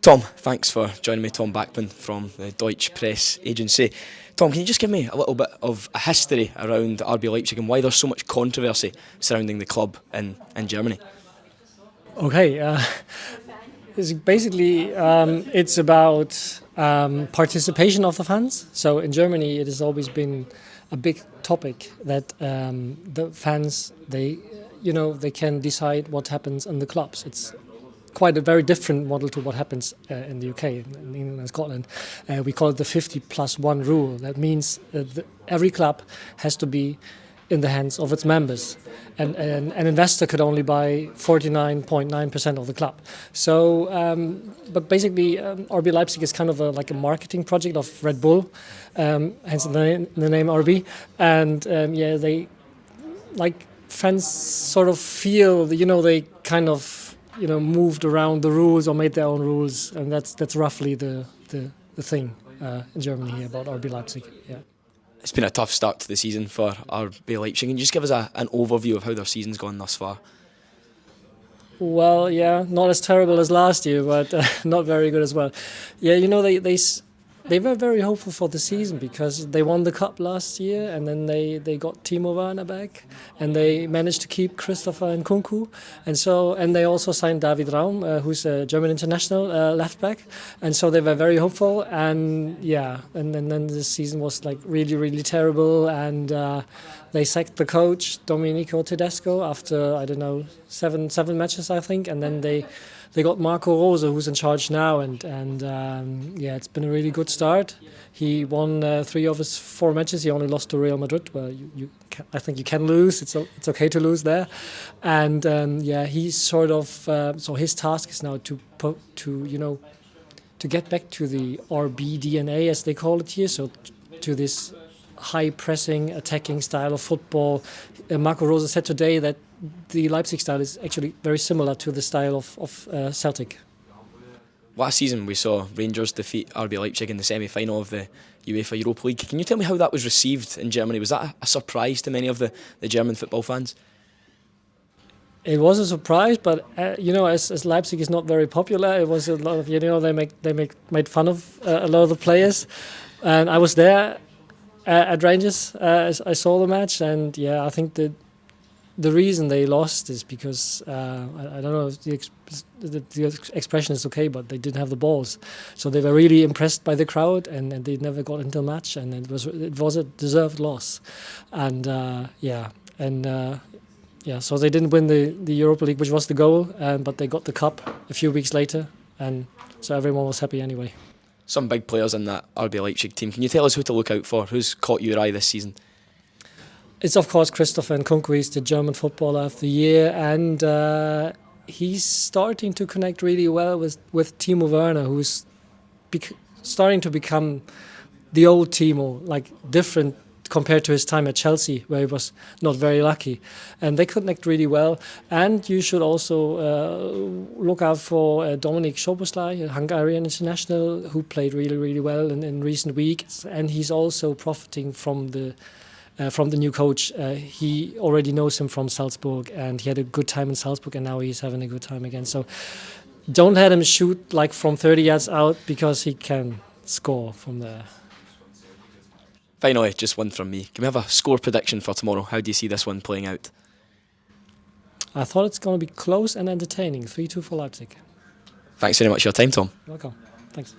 Tom, thanks for joining me. Tom Bachmann from the Deutsche Press Agency. Tom, can you just give me a little bit of a history around RB Leipzig and why there's so much controversy surrounding the club in Germany? Okay, it's basically it's about participation of the fans. So in Germany, it has always been a big topic that the fans they can decide what happens in the clubs. It's quite a very different model to what happens in the UK, in England and Scotland. We call it the 50+1 rule. That means that every club has to be in the hands of its members, and an investor could only buy 49.9% of the club. So, but basically, RB Leipzig is kind of like a marketing project of Red Bull, hence the name RB. And they like fans sort of feel, they kind of moved around the rules or made their own rules, and that's roughly the thing in Germany here about RB Leipzig. Yeah. It's been a tough start to the season for RB Leipzig. Can you just give us an overview of how their season's gone thus far? Well, yeah, not as terrible as last year, but not very good as well. Yeah, they were very hopeful for the season because they won the cup last year, and then they got Timo Werner back, and they managed to keep Christopher Nkunku, and they also signed David Raum, who's a German international left back, and so they were very hopeful. And yeah, and then the season was like really, really terrible, and they sacked the coach Domenico Tedesco after seven matches, I think, and then they got Marco Rose, who's in charge now, and it's been a really good start. He won 3 of his 4 matches. He only lost to Real Madrid. Well, I think you can lose. It's okay to lose there, and he's sort of so his task is now to get back to the RB DNA, as they call it here. So to this high pressing, attacking style of football. Marco Rose said today that the Leipzig style is actually very similar to the style of Celtic. Last season we saw Rangers defeat RB Leipzig in the semi-final of the UEFA Europa League. Can you tell me how that was received in Germany? Was that a surprise to many of the German football fans? It was a surprise, but as Leipzig is not very popular, it was a lot of they made fun of a lot of the players, and I was there at Rangers. I saw the match, and I think that the reason they lost is because I don't know if the expression is okay, but they didn't have the balls. So they were really impressed by the crowd, and they never got into a match, and it was a deserved loss. And so they didn't win the Europa League, which was the goal, but they got the cup a few weeks later, and so everyone was happy anyway. Some big players in that RB Leipzig team. Can you tell us who to look out for? Who's caught your eye this season? It's of course Christopher Nkunku. He's the German footballer of the year, and he's starting to connect really well with Timo Werner, who's starting to become the old Timo, like different compared to his time at Chelsea, where he was not very lucky. And they connect really well. And you should also look out for Dominik Szoboszlai, a Hungarian international, who played really, really well in recent weeks. And he's also profiting from the new coach. He already knows him from Salzburg, and he had a good time in Salzburg, and now he's having a good time again. So don't let him shoot like from 30 yards out, because he can score from there. Finally, just one from me. Can we have a score prediction for tomorrow? How do you see this one playing out? I thought it's going to be close and entertaining. 3-2 for Leipzig. Thanks very much for your time, Tom. Welcome. Thanks.